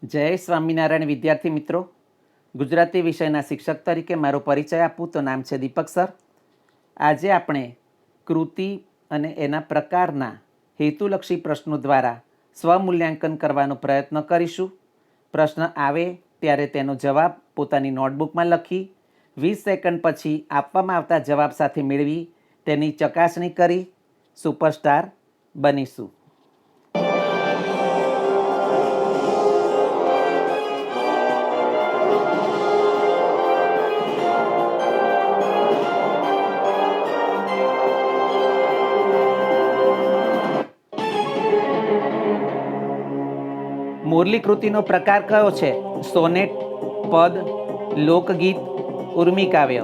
જય સ્વામિનારાયણ વિદ્યાર્થી મિત્રો, ગુજરાતી વિષયના શિક્ષક તરીકે મારો પરિચય આપું તો નામ છે દીપક સર. આજે આપણે કૃતિ અને એના પ્રકારના હેતુલક્ષી પ્રશ્નો દ્વારા સ્વમૂલ્યાંકન કરવાનો પ્રયત્ન કરીશું. પ્રશ્ન આવે ત્યારે તેનો જવાબ પોતાની નોટબુકમાં લખી 20 સેકન્ડ પછી આપવામાં આવતા જવાબ સાથે મેળવી તેની ચકાસણી કરી સુપરસ્ટાર બનીશું. મુરલી કૃતિનો પ્રકાર કયો છે? સોનેટ, પદ, લોકગીત, ઉર્મી કાવ્ય.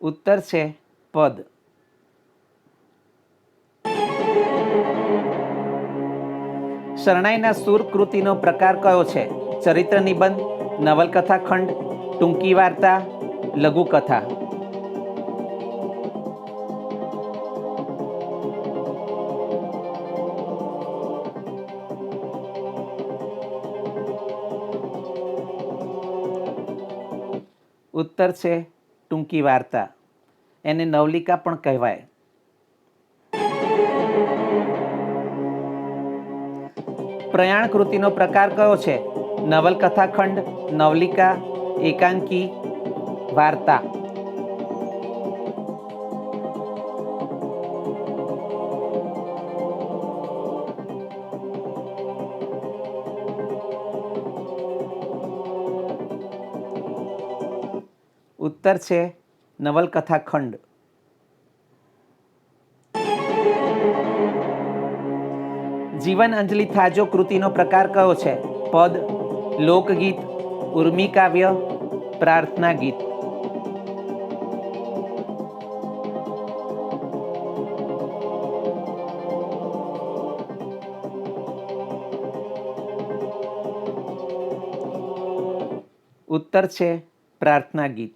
ઉત્તર છે પદ. શરણાઈના સૂર કૃતિનો પ્રકાર કયો છે? ચરિત્ર નિબંધ, નવલકથા ખંડ, ટૂંકી વાર્તા, લઘુકથા. ઉત્તર છે ટૂંકી વાર્તા. એને નવલિકા પણ કહેવાય. પ્રયાણ કૃતિનો પ્રકાર કયો છે? નવલકથા ખંડ, નવલિકા, એકાંકી, વાર્તા. ઉત્તર છે નવલકથા ખંડ. જીવન અંજલિ થાજો કૃતિનો પ્રકાર કયો છે? પદ, લોકગીત, ઉર્મી કાવ્ય, પ્રાર્થના ગીત. ઉત્તર છે પ્રાર્થના ગીત.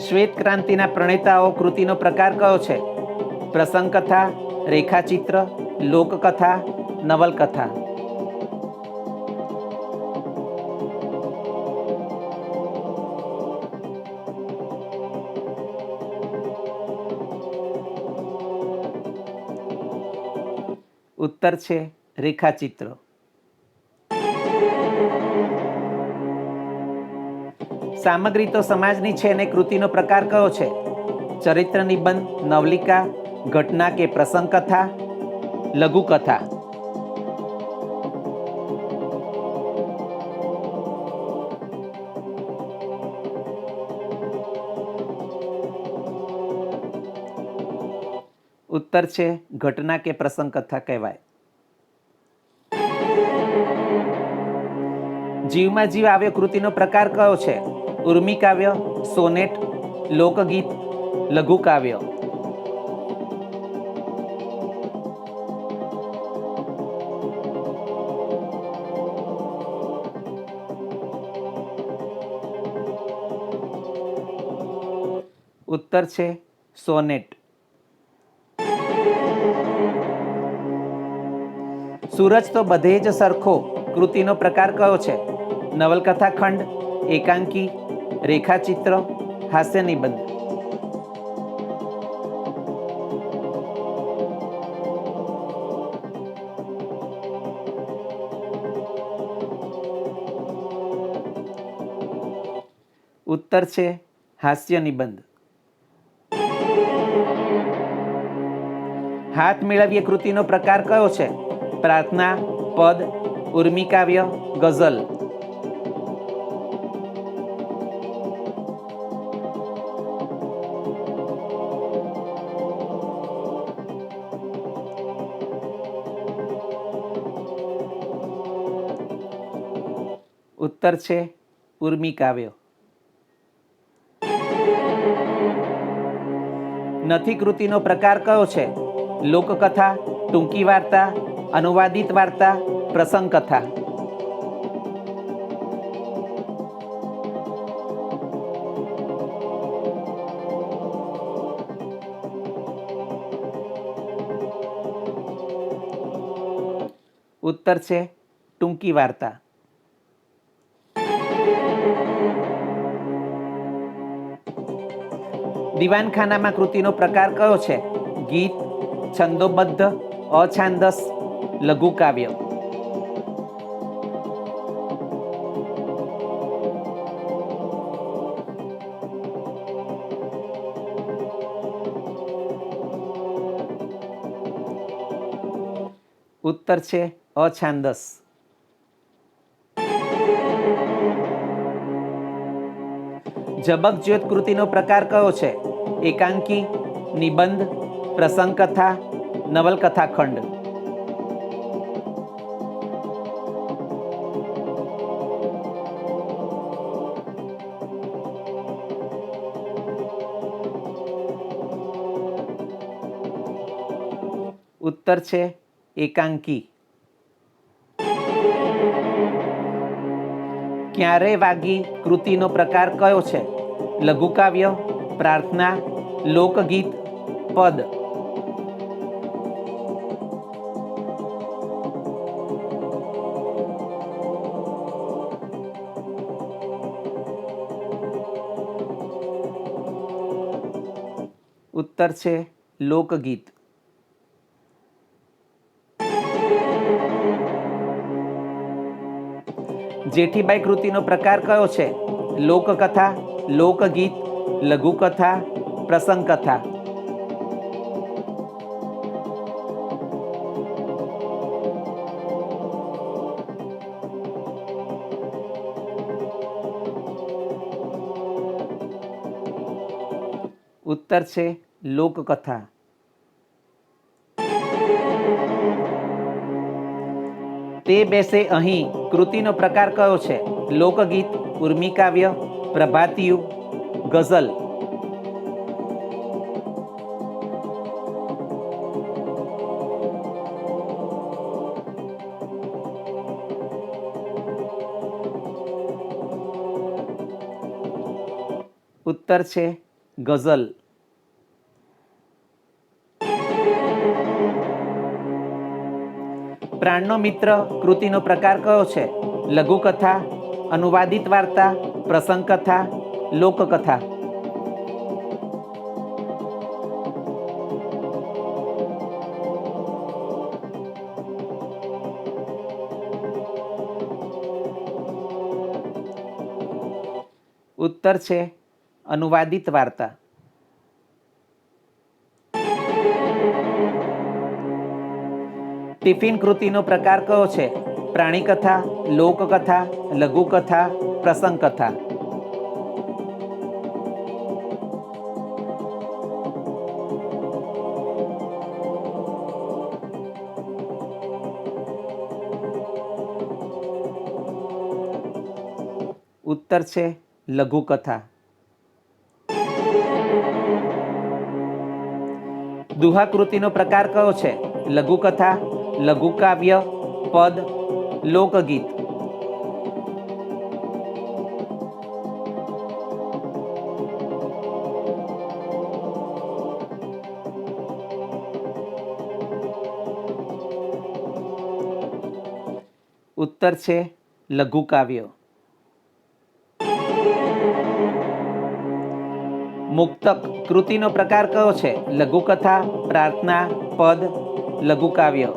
શ્વેત ક્રાંતિના પ્રણેતાઓ કૃતિનો પ્રકાર કયો છે? પ્રસંગ કથા, રેખાચિત્ર, લોકકથા, નવલકથા. ઉત્તર છે રેખાચિત્ર. સામગ્રી તો સમાજની છે ને કૃતિનો પ્રકાર કયો છે? ચરિત્ર નિબંધ, નવલિકા, ઘટના કે પ્રસંગ કથા, લઘુકથા. ઉત્તર છે ઘટના કે પ્રસંગ કથા કહેવાય. જીવમાં જીવ આવ્યો કૃતિનો પ્રકાર કયો છે? ઉર્મી કાવ્ય, સોનેટ, લોકગીત, લઘુ કાવ્ય. ઉત્તર છે સોનેટ. સૂરજ તો બધે જ સરખો કૃતિનો પ્રકાર કયો છે? નવલકથા ખંડ, એકાંકી, રેખાચિત્ર, હાસ્ય નિબંધ. ઉત્તર છે હાસ્ય નિબંધ. હાથ મેળવીએ કૃતિનો પ્રકાર કયો છે? પ્રાર્થના, પદ, ઉર્મી કાવ્ય, ગઝલ. ઉત્તર છે ઉર્મી કાવ્ય. નથી કૃતિનો પ્રકાર કયો છે? લોકકથા, ટૂંકી વાર્તા, अनुवादित वार्ता, प्रसंग कथा। उत्तर છે ટૂંકી વાર્તા। દીવાનખાનામાં કૃતિનો પ્રકાર કયો છે? ગીત, છંદોબદ્ધ, અછાંદસ, લઘુકાવ્ય। उत्तर છે અછાંદસ। જબકજ્યોત કૃતિનો પ્રકાર કયો છે? એકાંકી, નિબંધ, પ્રસંગ કથા, નવલકથા ખંડ। उत्तर છે એકાંકી। ક્યારે વાગી કૃતિનો પ્રકાર કયો છે? લઘુકાવ્ય, પ્રાર્થના, લોકગીત, પદ। उत्तर છે લોકગીત। જેઠીબાઈ કૃતિનો પ્રકાર કયો છે? લોકકથા, લોકગીત, લઘુકથા, પ્રસંગ કથા। उत्तर છે લોકકથા। તે બેસે અહીં કૃતિનો પ્રકાર કયો છે? લોકગીત, ઉર્મિકાવ્ય, પ્રભાતિયું, ગઝલ। उत्तर છે ગઝલ। પ્રાણનો મિત્ર કૃતિનો પ્રકાર કયો છે? લઘુકથા, અનુવાદિત વાર્તા, પ્રસંગ કથા, લોકકથા। उत्तर છે અનુવાદિત વાર્તા। ટિફિન કૃતિનો પ્રકાર કયો છે? પ્રાણી કથા, લોકકથા, લઘુકથા, પ્રસંગ કથા। उत्तर છે લઘુકથા। દુહા કૃતિનો પ્રકાર કયો છે? લઘુકથા, લઘુકાવ્ય, પદ, લોકગીત। उत्तर છે લઘુકાવ્ય। મુક્તક કૃતિનો પ્રકાર કયો છે? લઘુકથા, પ્રાર્થના, પદ, લઘુકાવ્ય।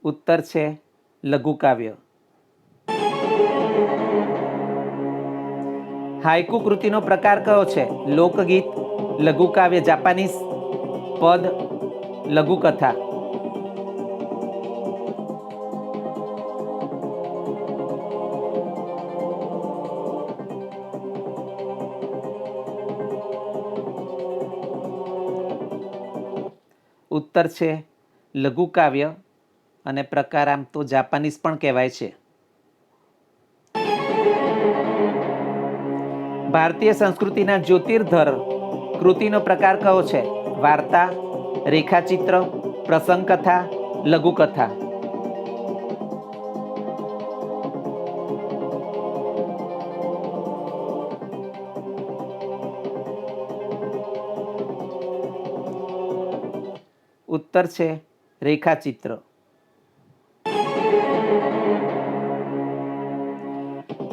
उत्तर છે લઘુકાવ્ય। હાઇકુ કૃતિનો પ્રકાર કયો છે? લોકગીત, લઘુકાવ્ય જાપાનીઝ, પદ, લઘુકથા। उत्तर છે લઘુકાવ્ય અને પ્રકાર આમ તો જાપાનીઝ પણ કહેવાય છે. ભારતીય સંસ્કૃતિના જ્યોતિર્ધર કૃતિનો પ્રકાર કયો છે? વાર્તા, રેખાચિત્ર, પ્રસંગ કથા, લઘુકથા. ઉત્તર છે રેખાચિત્ર.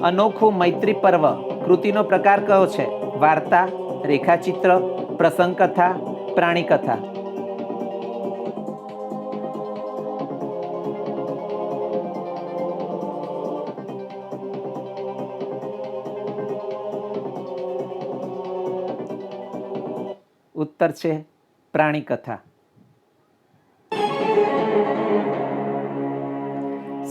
અનોખું મૈત્રી પર્વ કૃતિનો પ્રકાર કયો છે? વાર્તા, રેખાચિત્ર, પ્રસંગ કથા, પ્રાણી કથા. ઉત્તર છે પ્રાણી કથા.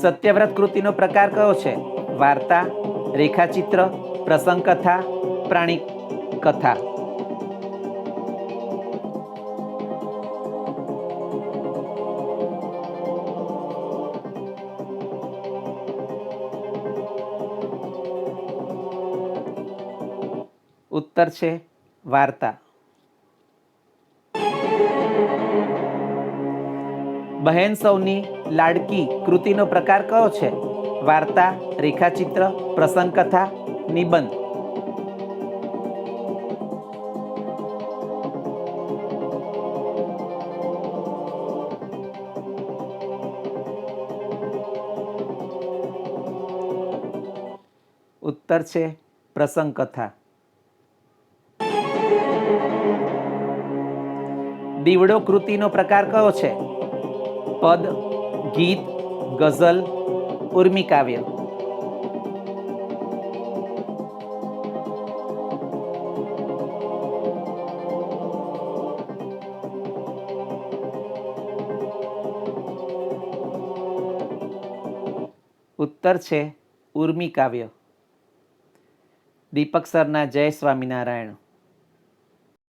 સત્યવ્રત કૃતિનો પ્રકાર કયો છે? વાર્તા, રેખાચિત્ર, પ્રસંગ કથા, પ્રાણી કથા. ઉત્તર છે વાર્તા. બહેન સૌની લાડકી કૃતિનો પ્રકાર કયો છે? વાર્તા, રેખાચિત્ર, પ્રસંગ કથા, નિબંધ. ઉત્તર છે પ્રસંગ કથા. દીવડો કૃતિનો પ્રકાર કયો છે? પદ, ગીત, ગઝલ, ઉર્મી કાવ્ય. ઉત્તર છે ઉર્મી કાવ્ય. દીપક સરના જય સ્વામિનારાયણ.